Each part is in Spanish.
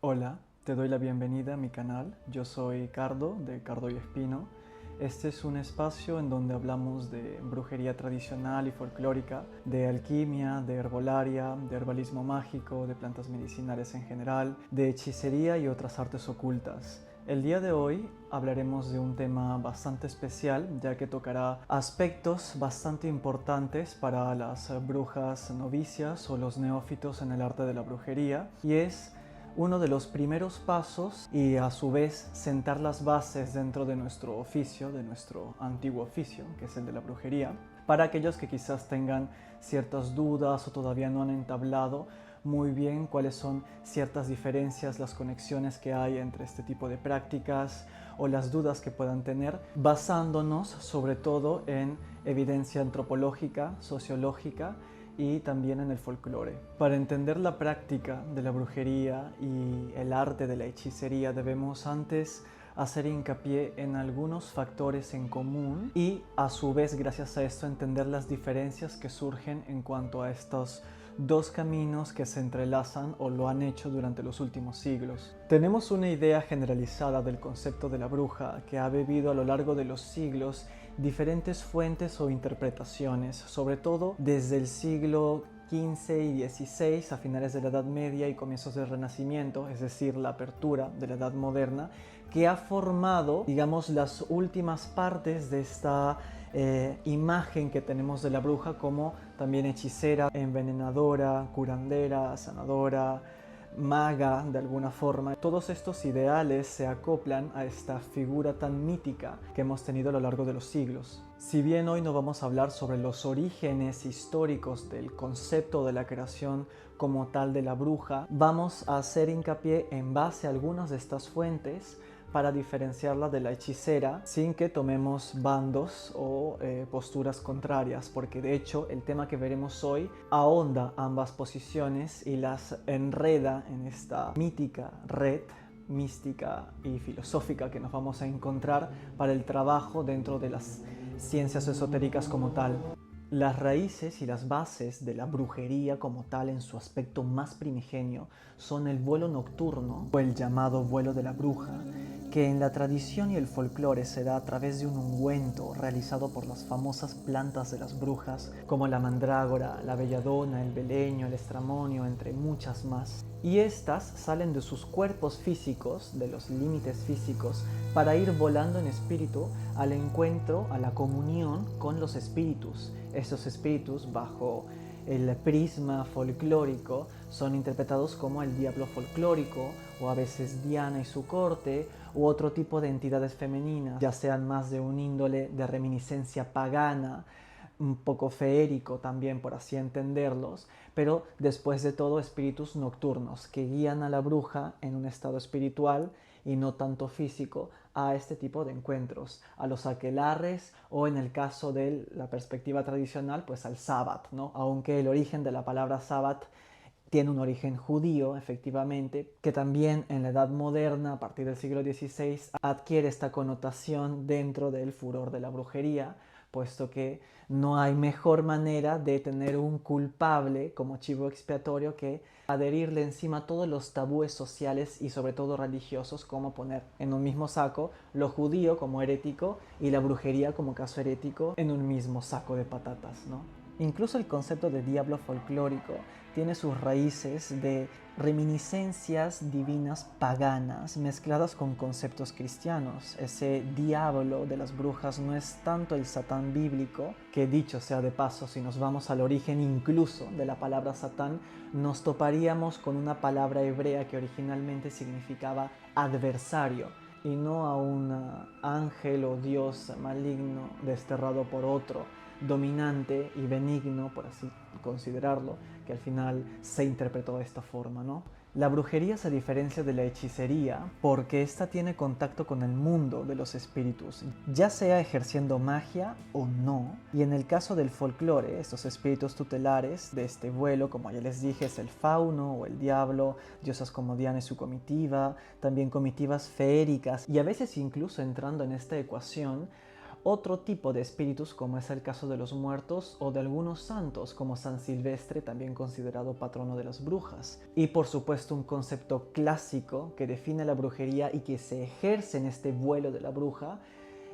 Hola, te doy la bienvenida a mi canal. Yo soy Cardo, de Cardo y Espino. Este es un espacio en donde hablamos de brujería tradicional y folclórica, de alquimia, de herbolaria, de herbalismo mágico, de plantas medicinales en general, de hechicería y otras artes ocultas. El día de hoy hablaremos de un tema bastante especial, ya que tocará aspectos bastante importantes para las brujas novicias o los neófitos en el arte de la brujería, y es uno de los primeros pasos y a su vez sentar las bases dentro de nuestro oficio, de nuestro antiguo oficio, que es el de la brujería, para aquellos que quizás tengan ciertas dudas o todavía no han entablado muy bien cuáles son ciertas diferencias, las conexiones que hay entre este tipo de prácticas o las dudas que puedan tener, basándonos sobre todo en evidencia antropológica, sociológica y también en el folclore. Para entender la práctica de la brujería y el arte de la hechicería debemos antes hacer hincapié en algunos factores en común y a su vez gracias a esto entender las diferencias que surgen en cuanto a estos dos caminos que se entrelazan o lo han hecho durante los últimos siglos. Tenemos una idea generalizada del concepto de la bruja que ha bebido a lo largo de los siglos diferentes fuentes o interpretaciones, sobre todo desde el siglo XV y XVI, a finales de la Edad Media y comienzos del Renacimiento, es decir, la apertura de la Edad Moderna, que ha formado, digamos, las últimas partes de esta imagen que tenemos de la bruja como también hechicera, envenenadora, curandera, sanadora, maga de alguna forma. Todos estos ideales se acoplan a esta figura tan mítica que hemos tenido a lo largo de los siglos. Si bien hoy no vamos a hablar sobre los orígenes históricos del concepto de la creación como tal de la bruja, vamos a hacer hincapié en base a algunas de estas fuentes para diferenciarla de la hechicera sin que tomemos bandos o posturas contrarias, porque de hecho el tema que veremos hoy ahonda ambas posiciones y las enreda en esta mítica red mística y filosófica que nos vamos a encontrar para el trabajo dentro de las ciencias esotéricas como tal. Las raíces y las bases de la brujería como tal en su aspecto más primigenio son el vuelo nocturno o el llamado vuelo de la bruja, que en la tradición y el folclore se da a través de un ungüento realizado por las famosas plantas de las brujas como la mandrágora, la belladona, el beleño, el estramonio, entre muchas más. Y estas salen de sus cuerpos físicos, de los límites físicos, para ir volando en espíritu al encuentro, a la comunión con los espíritus. Estos espíritus, bajo el prisma folclórico, son interpretados como el diablo folclórico, o a veces Diana y su corte, u otro tipo de entidades femeninas, ya sean más de un índole de reminiscencia pagana, un poco feérico también, por así entenderlos, pero después de todo espíritus nocturnos que guían a la bruja en un estado espiritual y no tanto físico a este tipo de encuentros, a los aquelarres o en el caso de la perspectiva tradicional, pues al sábat, ¿no? Aunque el origen de la palabra sábat tiene un origen judío, efectivamente, que también en la Edad Moderna, a partir del siglo XVI, adquiere esta connotación dentro del furor de la brujería, puesto que no hay mejor manera de tener un culpable como chivo expiatorio que adherirle encima todos los tabúes sociales y sobre todo religiosos, como poner en un mismo saco lo judío como herético y la brujería como caso herético en un mismo saco de patatas, ¿no? Incluso el concepto de diablo folclórico tiene sus raíces de reminiscencias divinas paganas mezcladas con conceptos cristianos. Ese diablo de las brujas no es tanto el Satán bíblico, que dicho sea de paso, si nos vamos al origen incluso de la palabra Satán, nos toparíamos con una palabra hebrea que originalmente significaba adversario, y no a un ángel o dios maligno desterrado por otro, dominante y benigno, por así considerarlo, que al final se interpretó de esta forma, ¿no? La brujería se diferencia de la hechicería porque ésta tiene contacto con el mundo de los espíritus, ya sea ejerciendo magia o no. Y en el caso del folclore, estos espíritus tutelares de este vuelo, como ya les dije, es el fauno o el diablo, diosas como Diana y su comitiva, también comitivas feéricas, y a veces incluso entrando en esta ecuación, otro tipo de espíritus, como es el caso de los muertos o de algunos santos, como San Silvestre, también considerado patrono de las brujas. Y por supuesto un concepto clásico que define la brujería y que se ejerce en este vuelo de la bruja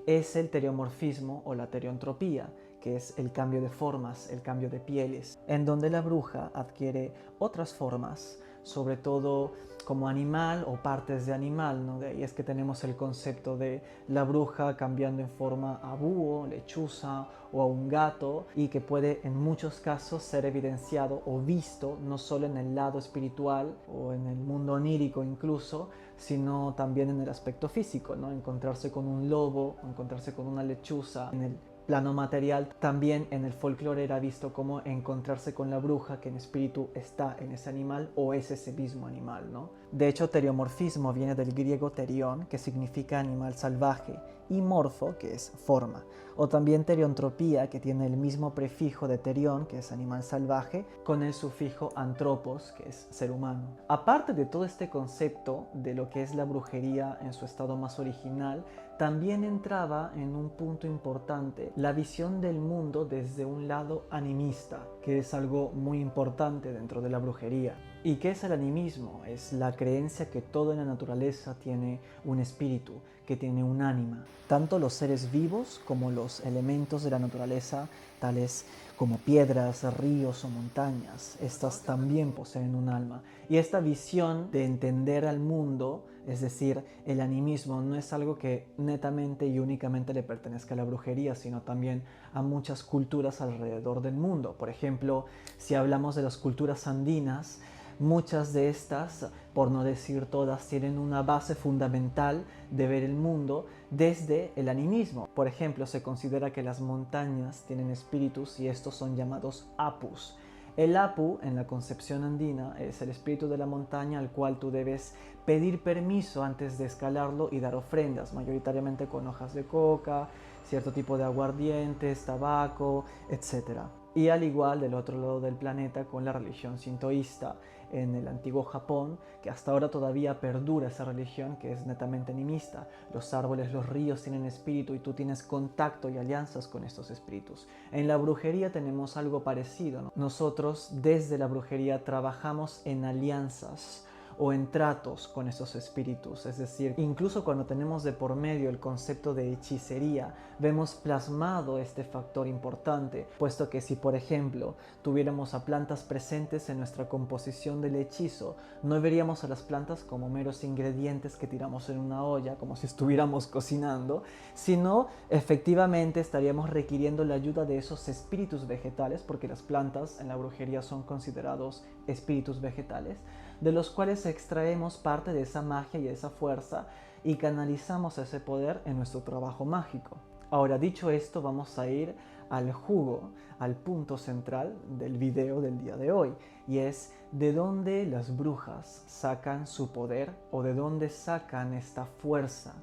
es el teriomorfismo o la teriontropía, que es el cambio de formas, el cambio de pieles, en donde la bruja adquiere otras formas, sobre todo como animal o partes de animal, ¿no? De ahí es que tenemos el concepto de la bruja cambiando en forma a búho, lechuza o a un gato, y que puede en muchos casos ser evidenciado o visto no solo en el lado espiritual o en el mundo onírico incluso, sino también en el aspecto físico, ¿no? Encontrarse con un lobo, encontrarse con una lechuza en el plano material. También en el folclore era visto como encontrarse con la bruja que en espíritu está en ese animal o es ese mismo animal, ¿no? De hecho, teriomorfismo viene del griego terión, que significa animal salvaje, y morfo, que es forma, o también teriontropía, que tiene el mismo prefijo de terión, que es animal salvaje, con el sufijo antropos, que es ser humano. Aparte de todo este concepto de lo que es la brujería en su estado más original, también entraba en un punto importante la visión del mundo desde un lado animista, que es algo muy importante dentro de la brujería. ¿Y qué es el animismo? Es la creencia que todo en la naturaleza tiene un espíritu, que tiene un ánima. Tanto los seres vivos como los elementos de la naturaleza, tales como piedras, ríos o montañas, estas también poseen un alma. Y esta visión de entender al mundo, es decir, el animismo, no es algo que netamente y únicamente le pertenezca a la brujería, sino también a muchas culturas alrededor del mundo. Por ejemplo, si hablamos de las culturas andinas, muchas de estas, por no decir todas, tienen una base fundamental de ver el mundo desde el animismo. Por ejemplo, se considera que las montañas tienen espíritus y estos son llamados apus. El apu, en la concepción andina, es el espíritu de la montaña al cual tú debes pedir permiso antes de escalarlo y dar ofrendas, mayoritariamente con hojas de coca, cierto tipo de aguardientes, tabaco, etc. Y al igual del otro lado del planeta con la religión sintoísta en el antiguo Japón, que hasta ahora todavía perdura esa religión que es netamente animista. Los árboles, los ríos tienen espíritu y tú tienes contacto y alianzas con estos espíritus. En la brujería tenemos algo parecido, ¿no? Nosotros desde la brujería trabajamos en alianzas o en tratos con esos espíritus, es decir, incluso cuando tenemos de por medio el concepto de hechicería, vemos plasmado este factor importante, puesto que si por ejemplo tuviéramos a plantas presentes en nuestra composición del hechizo, no veríamos a las plantas como meros ingredientes que tiramos en una olla, como si estuviéramos cocinando, sino efectivamente estaríamos requiriendo la ayuda de esos espíritus vegetales, porque las plantas en la brujería son considerados espíritus vegetales, de los cuales extraemos parte de esa magia y esa fuerza y canalizamos ese poder en nuestro trabajo mágico. Ahora, dicho esto, vamos a ir al jugo, al punto central del video del día de hoy, y es de dónde las brujas sacan su poder o de dónde sacan esta fuerza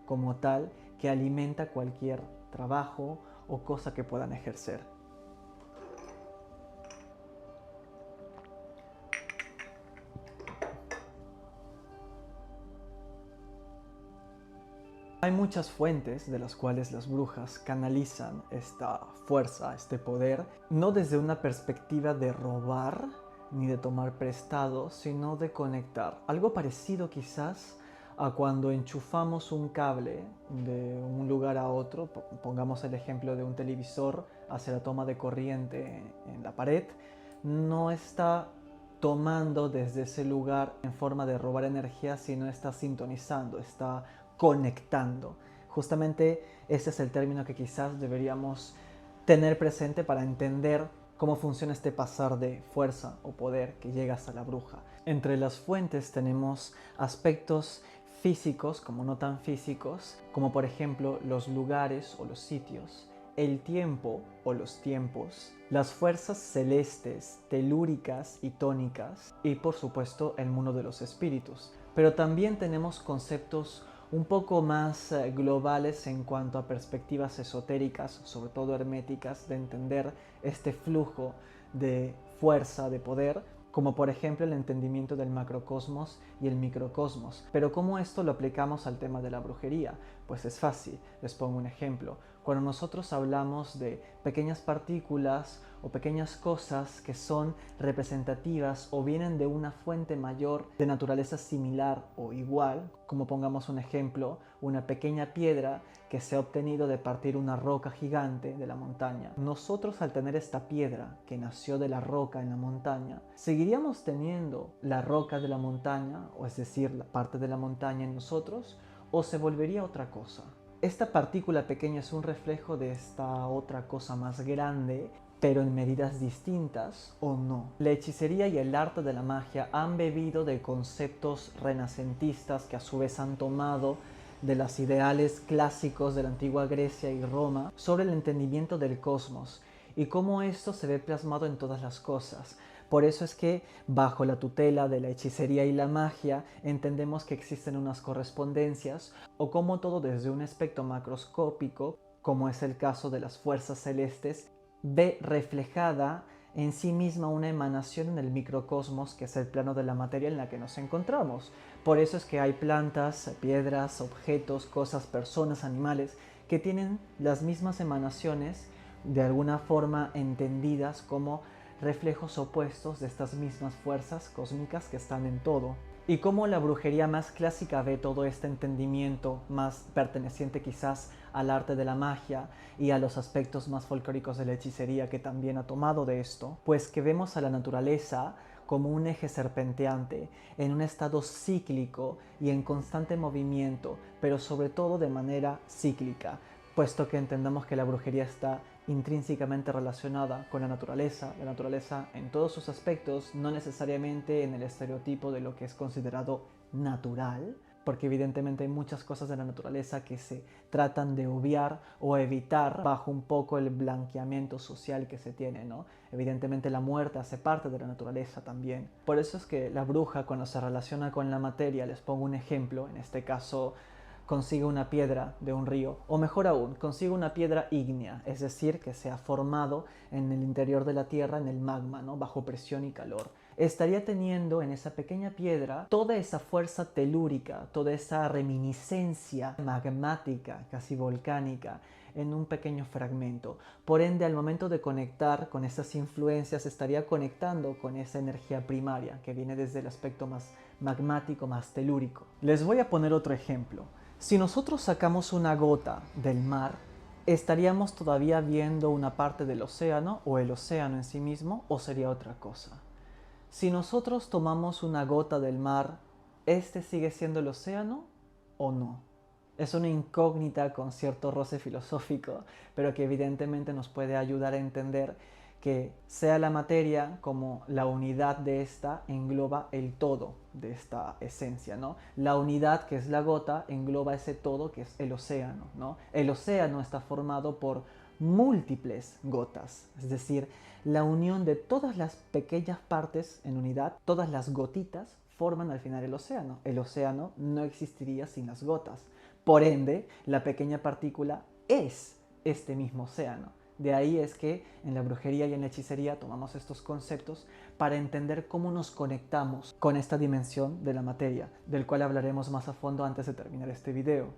como tal que alimenta cualquier trabajo o cosa que puedan ejercer. Hay muchas fuentes de las cuales las brujas canalizan esta fuerza, este poder, no desde una perspectiva de robar ni de tomar prestado, sino de conectar. Algo parecido quizás a cuando enchufamos un cable de un lugar a otro, pongamos el ejemplo de un televisor hacia la toma de corriente en la pared, no está tomando desde ese lugar en forma de robar energía, sino está sintonizando, está conectando. Justamente ese es el término que quizás deberíamos tener presente para entender cómo funciona este pasar de fuerza o poder que llega hasta la bruja. Entre las fuentes tenemos aspectos físicos como no tan físicos, como por ejemplo los lugares o los sitios, el tiempo o los tiempos, las fuerzas celestes, telúricas y tónicas y por supuesto el mundo de los espíritus. Pero también tenemos conceptos un poco más globales en cuanto a perspectivas esotéricas, sobre todo herméticas, de entender este flujo de fuerza, de poder, como por ejemplo el entendimiento del macrocosmos y el microcosmos. Pero ¿cómo esto lo aplicamos al tema de la brujería? Pues es fácil, les pongo un ejemplo. Cuando nosotros hablamos de pequeñas partículas o pequeñas cosas que son representativas o vienen de una fuente mayor de naturaleza similar o igual, como pongamos un ejemplo, una pequeña piedra que se ha obtenido de partir una roca gigante de la montaña. Nosotros, al tener esta piedra que nació de la roca en la montaña, ¿seguiríamos teniendo la roca de la montaña, o es decir, la parte de la montaña en nosotros, o se volvería otra cosa? Esta partícula pequeña es un reflejo de esta otra cosa más grande, pero en medidas distintas, ¿o no? La hechicería y el arte de la magia han bebido de conceptos renacentistas que a su vez han tomado de los ideales clásicos de la antigua Grecia y Roma sobre el entendimiento del cosmos y cómo esto se ve plasmado en todas las cosas. Por eso es que bajo la tutela de la hechicería y la magia entendemos que existen unas correspondencias o como todo desde un aspecto macroscópico, como es el caso de las fuerzas celestes, ve reflejada en sí misma una emanación en el microcosmos, que es el plano de la materia en la que nos encontramos. Por eso es que hay plantas, piedras, objetos, cosas, personas, animales que tienen las mismas emanaciones, de alguna forma entendidas como reflejos opuestos de estas mismas fuerzas cósmicas que están en todo. Y cómo la brujería más clásica ve todo este entendimiento más perteneciente quizás al arte de la magia y a los aspectos más folclóricos de la hechicería que también ha tomado de esto, pues que vemos a la naturaleza como un eje serpenteante, en un estado cíclico y en constante movimiento, pero sobre todo de manera cíclica, puesto que entendamos que la brujería está intrínsecamente relacionada con la naturaleza en todos sus aspectos, no necesariamente en el estereotipo de lo que es considerado natural, porque evidentemente hay muchas cosas de la naturaleza que se tratan de obviar o evitar bajo un poco el blanqueamiento social que se tiene, ¿no? Evidentemente la muerte hace parte de la naturaleza también. Por eso es que la bruja, cuando se relaciona con la materia, les pongo un ejemplo, en este caso consigue una piedra de un río, o mejor aún, consigue una piedra ígnea, es decir, que se ha formado en el interior de la tierra, en el magma, ¿no? Bajo presión y calor. Estaría teniendo en esa pequeña piedra toda esa fuerza telúrica, toda esa reminiscencia magmática, casi volcánica, en un pequeño fragmento. Por ende, al momento de conectar con esas influencias, estaría conectando con esa energía primaria que viene desde el aspecto más magmático, más telúrico. Les voy a poner otro ejemplo. Si nosotros sacamos una gota del mar, ¿estaríamos todavía viendo una parte del océano o el océano en sí mismo, o sería otra cosa? Si nosotros tomamos una gota del mar, ¿este sigue siendo el océano o no? Es una incógnita con cierto roce filosófico, pero que evidentemente nos puede ayudar a entender que sea la materia como la unidad de esta engloba el todo de esta esencia, ¿no? La unidad, que es la gota, engloba ese todo que es el océano, ¿no? El océano está formado por múltiples gotas, es decir, la unión de todas las pequeñas partes en unidad, todas las gotitas forman al final el océano. El océano no existiría sin las gotas. Por ende, la pequeña partícula es este mismo océano. De ahí es que en la brujería y en la hechicería tomamos estos conceptos para entender cómo nos conectamos con esta dimensión de la materia, del cual hablaremos más a fondo antes de terminar este video.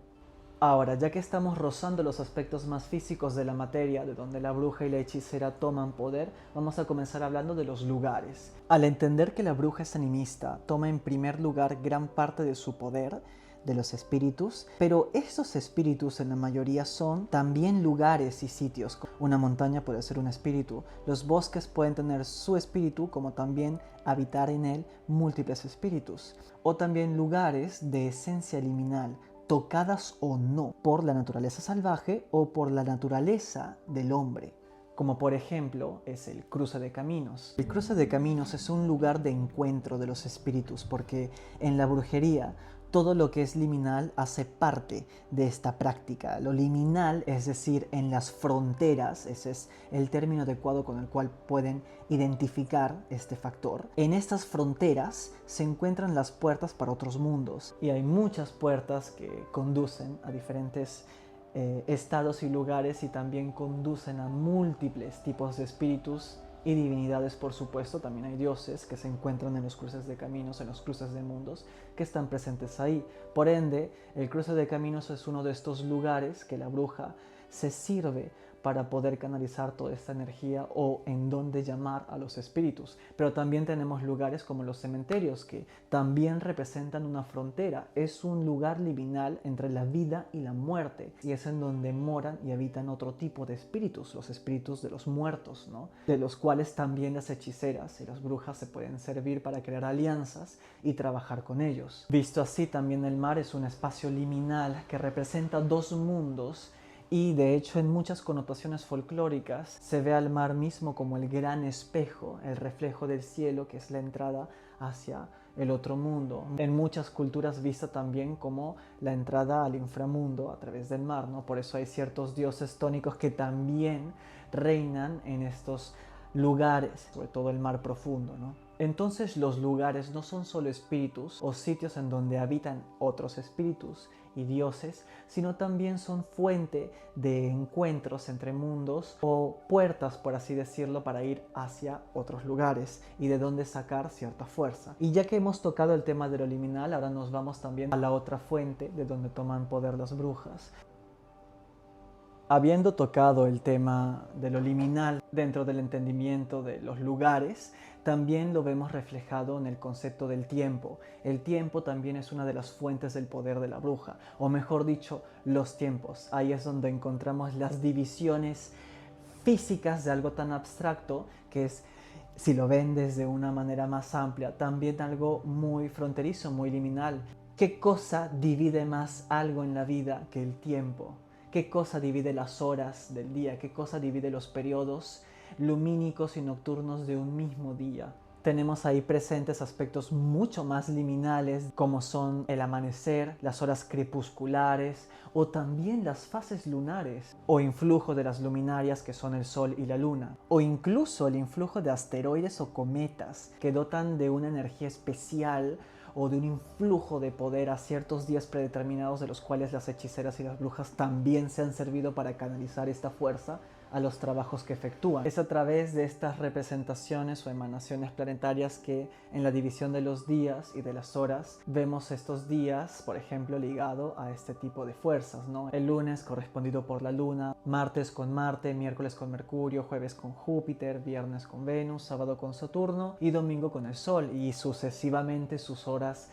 Ahora, ya que estamos rozando los aspectos más físicos de la materia, de donde la bruja y la hechicera toman poder, vamos a comenzar hablando de los lugares. Al entender que la bruja es animista, toma en primer lugar gran parte de su poder de los espíritus, pero estos espíritus en la mayoría son también lugares y sitios. Una montaña puede ser un espíritu, los bosques pueden tener su espíritu, como también habitar en él múltiples espíritus, o también lugares de esencia liminal, tocadas o no por la naturaleza salvaje o por la naturaleza del hombre, como por ejemplo es el cruce de caminos. El cruce de caminos es un lugar de encuentro de los espíritus, porque en la brujería todo lo que es liminal hace parte de esta práctica. Lo liminal, es decir, en las fronteras, ese es el término adecuado con el cual pueden identificar este factor. En estas fronteras se encuentran las puertas para otros mundos, y hay muchas puertas que conducen a diferentes estados y lugares, y también conducen a múltiples tipos de espíritus y divinidades, por supuesto. También hay dioses que se encuentran en los cruces de caminos, en los cruces de mundos, que están presentes ahí. Por ende, el cruce de caminos es uno de estos lugares que la bruja se sirve para poder canalizar toda esta energía o en dónde llamar a los espíritus. Pero también tenemos lugares como los cementerios, que también representan una frontera. Es un lugar liminal entre la vida y la muerte, y es en donde moran y habitan otro tipo de espíritus, los espíritus de los muertos, ¿no? De los cuales también las hechiceras y las brujas se pueden servir para crear alianzas y trabajar con ellos. Visto así, también el mar es un espacio liminal que representa dos mundos. Y de hecho en muchas connotaciones folclóricas se ve al mar mismo como el gran espejo, el reflejo del cielo, que es la entrada hacia el otro mundo. En muchas culturas vista también como la entrada al inframundo a través del mar, ¿no? Por eso hay ciertos dioses tónicos que también reinan en estos lugares, sobre todo el mar profundo, ¿no? Entonces los lugares no son solo espíritus o sitios en donde habitan otros espíritus y dioses, sino también son fuente de encuentros entre mundos o puertas, por así decirlo, para ir hacia otros lugares y de donde sacar cierta fuerza. Y ya que hemos tocado el tema de lo liminal, ahora nos vamos también a la otra fuente de donde toman poder las brujas. Habiendo tocado el tema de lo liminal dentro del entendimiento de los lugares, también lo vemos reflejado en el concepto del tiempo. El tiempo también es una de las fuentes del poder de la bruja, o mejor dicho, los tiempos. Ahí es donde encontramos las divisiones físicas de algo tan abstracto que es, si lo ven desde una manera más amplia, también algo muy fronterizo, muy liminal. ¿Qué cosa divide más algo en la vida que el tiempo? ¿Qué cosa divide las horas del día? ¿Qué cosa divide los periodos lumínicos y nocturnos de un mismo día? Tenemos ahí presentes aspectos mucho más liminales, como son el amanecer, las horas crepusculares o también las fases lunares, o influjo de las luminarias que son el sol y la luna, o incluso el influjo de asteroides o cometas que dotan de una energía especial o de un influjo de poder a ciertos días predeterminados, de los cuales las hechiceras y las brujas también se han servido para canalizar esta fuerza a los trabajos que efectúan. Es a través de estas representaciones o emanaciones planetarias que en la división de los días y de las horas vemos estos días, por ejemplo, ligado a este tipo de fuerzas, ¿no? El lunes correspondido por la luna, martes con Marte, miércoles con Mercurio, jueves con Júpiter, viernes con Venus, sábado con Saturno y domingo con el Sol, y sucesivamente sus horas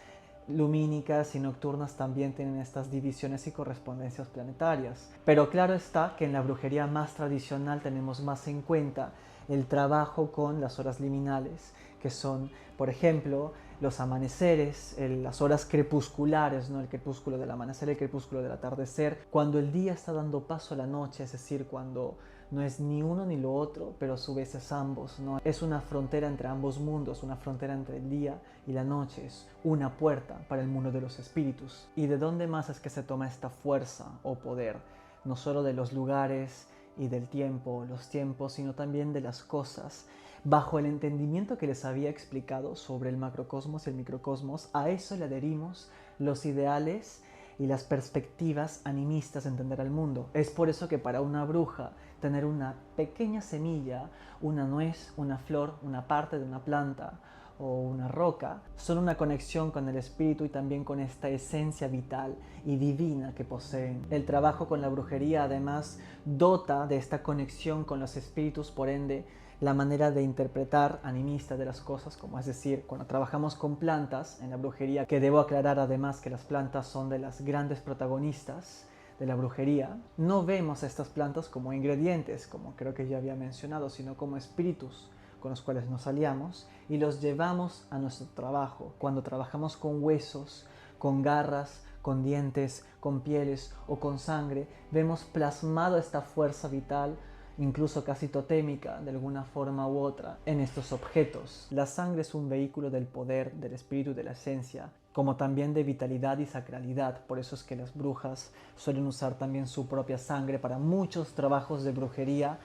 lumínicas y nocturnas también tienen estas divisiones y correspondencias planetarias. Pero claro está que en la brujería más tradicional tenemos más en cuenta el trabajo con las horas liminales, que son, por ejemplo, los amaneceres, las horas crepusculares, ¿no? El crepúsculo del amanecer, el crepúsculo del atardecer, cuando el día está dando paso a la noche, es decir, cuando no es ni uno ni lo otro, pero a su vez es ambos, ¿no? Es una frontera entre ambos mundos, una frontera entre el día y la noche, es una puerta para el mundo de los espíritus. ¿Y de dónde más es que se toma esta fuerza o poder? No solo de los lugares y del tiempo, los tiempos, sino también de las cosas. Bajo el entendimiento que les había explicado sobre el macrocosmos y el microcosmos, a eso le adherimos los ideales y las perspectivas animistas de entender al mundo. Es por eso que para una bruja tener una pequeña semilla, una nuez, una flor, una parte de una planta o una roca, son una conexión con el espíritu y también con esta esencia vital y divina que poseen. El trabajo con la brujería además dota de esta conexión con los espíritus, por ende la manera de interpretar animista de las cosas, como es decir, cuando trabajamos con plantas en la brujería, que debo aclarar además que las plantas son de las grandes protagonistas de la brujería, no vemos a estas plantas como ingredientes, como creo que ya había mencionado, sino como espíritus con los cuales nos aliamos y los llevamos a nuestro trabajo. Cuando trabajamos con huesos, con garras, con dientes, con pieles o con sangre, vemos plasmado esta fuerza vital, incluso casi totémica de alguna forma u otra, en estos objetos. La sangre es un vehículo del poder, del espíritu y de la esencia, como también de vitalidad y sacralidad. Por eso es que las brujas suelen usar también su propia sangre para muchos trabajos de brujería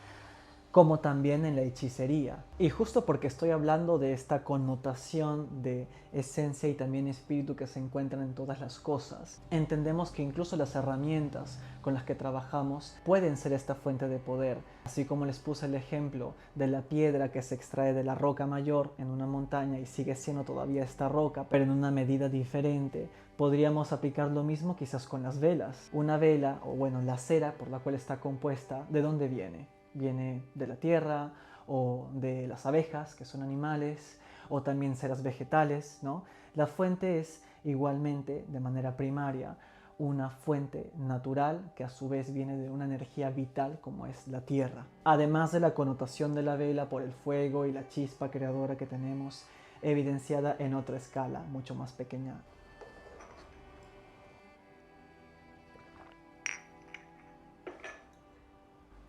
como también en la hechicería. Y justo porque estoy hablando de esta connotación de esencia y también espíritu que se encuentran en todas las cosas, entendemos que incluso las herramientas con las que trabajamos pueden ser esta fuente de poder. Así como les puse el ejemplo de la piedra que se extrae de la roca mayor en una montaña y sigue siendo todavía esta roca, pero en una medida diferente, podríamos aplicar lo mismo quizás con las velas. Una vela, o bueno, la cera por la cual está compuesta, ¿de dónde viene? Viene de la tierra o de las abejas, que son animales, o también ceras vegetales, ¿no? La fuente es igualmente, de manera primaria, una fuente natural que a su vez viene de una energía vital como es la tierra. Además de la connotación de la vela por el fuego y la chispa creadora que tenemos, evidenciada en otra escala, mucho más pequeña.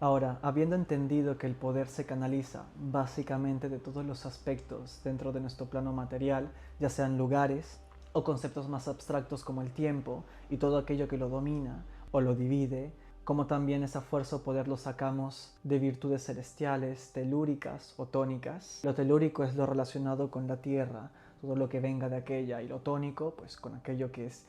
Ahora, habiendo entendido que el poder se canaliza básicamente de todos los aspectos dentro de nuestro plano material, ya sean lugares o conceptos más abstractos como el tiempo y todo aquello que lo domina o lo divide, como también esa fuerza o poder lo sacamos de virtudes celestiales, telúricas o tónicas. Lo telúrico es lo relacionado con la tierra, todo lo que venga de aquella, y lo tónico, pues con aquello que es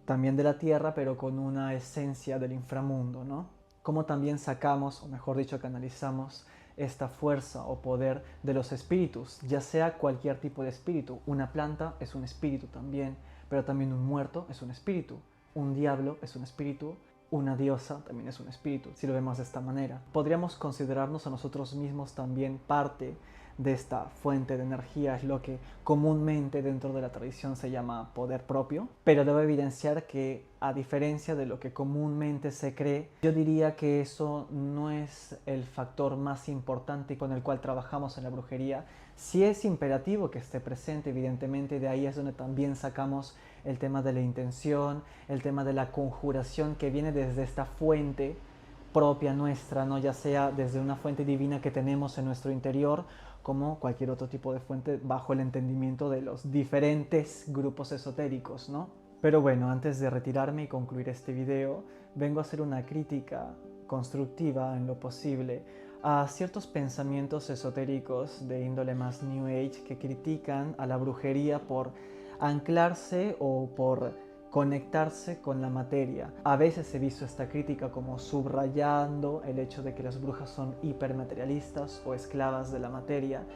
también de la tierra, pero con una esencia del inframundo, ¿no? Como también sacamos, o mejor dicho, canalizamos esta fuerza o poder de los espíritus, ya sea cualquier tipo de espíritu. Una planta es un espíritu también, pero también un muerto es un espíritu. Un diablo es un espíritu, una diosa también es un espíritu, si lo vemos de esta manera. Podríamos considerarnos a nosotros mismos también parte de esta fuente de energía, es lo que comúnmente dentro de la tradición se llama poder propio, pero debo evidenciar que a diferencia de lo que comúnmente se cree, yo diría que eso no es el factor más importante con el cual trabajamos en la brujería. Sí es imperativo que esté presente, evidentemente, de ahí es donde también sacamos el tema de la intención, el tema de la conjuración que viene desde esta fuente propia nuestra, ¿no? Ya sea desde una fuente divina que tenemos en nuestro interior, como cualquier otro tipo de fuente bajo el entendimiento de los diferentes grupos esotéricos, ¿no? Pero bueno, antes de retirarme y concluir este video, vengo a hacer una crítica constructiva en lo posible a ciertos pensamientos esotéricos de índole más New Age que critican a la brujería por anclarse o por conectarse con la materia. A veces he visto esta crítica como subrayando el hecho de que las brujas son hipermaterialistas o esclavas de la materia,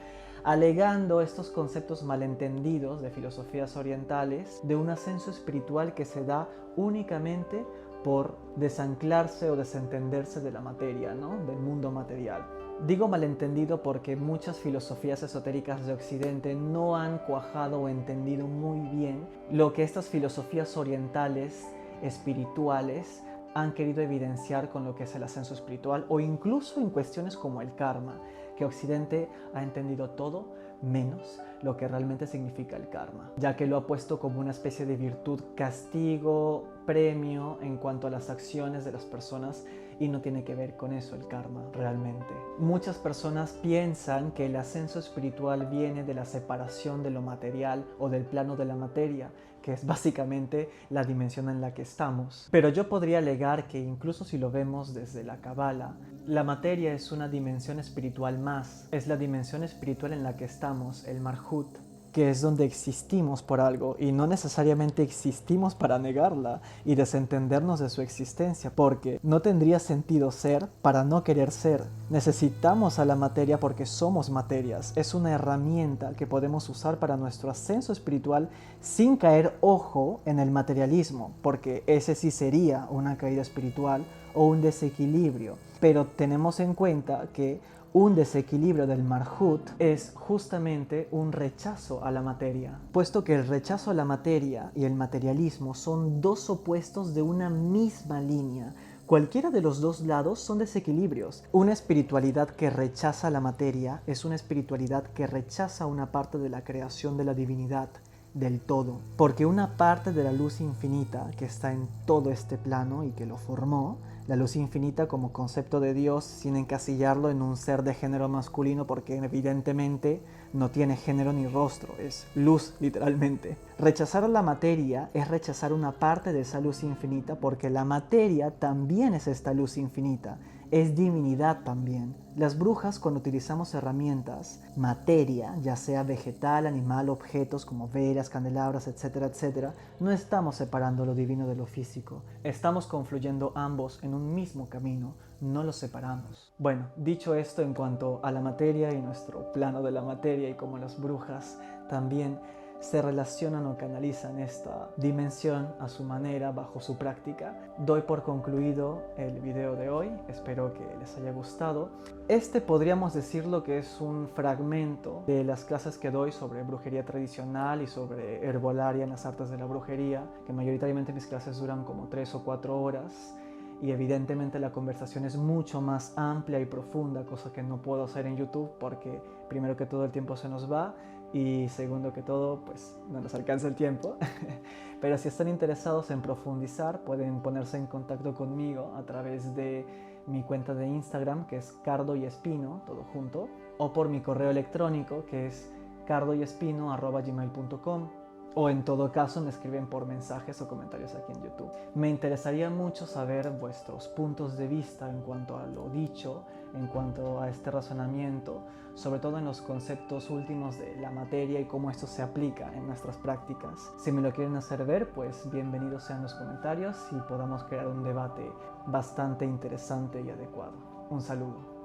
alegando estos conceptos malentendidos de filosofías orientales de un ascenso espiritual que se da únicamente por desanclarse o desentenderse de la materia, ¿no? Del mundo material. Digo malentendido porque muchas filosofías esotéricas de Occidente no han cuajado o entendido muy bien lo que estas filosofías orientales, espirituales, han querido evidenciar con lo que es el ascenso espiritual, o incluso en cuestiones como el karma, que Occidente ha entendido todo menos lo que realmente significa el karma, ya que lo ha puesto como una especie de virtud, castigo, premio en cuanto a las acciones de las personas, y no tiene que ver con eso el karma realmente. Muchas personas piensan que el ascenso espiritual viene de la separación de lo material o del plano de la materia, que es básicamente la dimensión en la que estamos. Pero yo podría alegar que incluso si lo vemos desde la Cábala, la materia es una dimensión espiritual más. Es la dimensión espiritual en la que estamos, el Marhut, que es donde existimos por algo, y no necesariamente existimos para negarla y desentendernos de su existencia, porque no tendría sentido ser para no querer ser. Necesitamos a la materia porque somos materias. Es una herramienta que podemos usar para nuestro ascenso espiritual sin caer, ojo, en el materialismo, porque ese sí sería una caída espiritual o un desequilibrio. Pero tenemos en cuenta que un desequilibrio del Marhut es justamente un rechazo a la materia, puesto que el rechazo a la materia y el materialismo son dos opuestos de una misma línea. Cualquiera de los dos lados son desequilibrios. Una espiritualidad que rechaza la materia es una espiritualidad que rechaza una parte de la creación de la divinidad, del todo. Porque una parte de la luz infinita que está en todo este plano y que lo formó, la luz infinita como concepto de Dios sin encasillarlo en un ser de género masculino, porque evidentemente no tiene género ni rostro, es luz literalmente. Rechazar a la materia es rechazar una parte de esa luz infinita, porque la materia también es esta luz infinita. es divinidad también. Las brujas, cuando utilizamos herramientas, materia, ya sea vegetal, animal, objetos como velas, candelabras, etcétera, etcétera, no estamos separando lo divino de lo físico. Estamos confluyendo ambos en un mismo camino, no los separamos. Bueno, dicho esto en cuanto a la materia y nuestro plano de la materia y cómo las brujas también se relacionan o canalizan esta dimensión a su manera, bajo su práctica, doy por concluido el video de hoy. Espero que les haya gustado. Este podríamos decirlo que es un fragmento de las clases que doy sobre brujería tradicional y sobre herbolaria en las artes de la brujería, que mayoritariamente mis clases duran como 3 o 4 horas. Y evidentemente la conversación es mucho más amplia y profunda, cosa que no puedo hacer en YouTube porque primero que todo el tiempo se nos va y segundo que todo pues no nos alcanza el tiempo. Pero si están interesados en profundizar pueden ponerse en contacto conmigo a través de mi cuenta de Instagram, que es Cardo y Espino, todo junto, o por mi correo electrónico, que es cardoyespino@gmail.com. O en todo caso me escriben por mensajes o comentarios aquí en YouTube. Me interesaría mucho saber vuestros puntos de vista en cuanto a lo dicho, en cuanto a este razonamiento, sobre todo en los conceptos últimos de la materia y cómo esto se aplica en nuestras prácticas. Si me lo quieren hacer ver, pues bienvenidos sean los comentarios y podamos crear un debate bastante interesante y adecuado. Un saludo.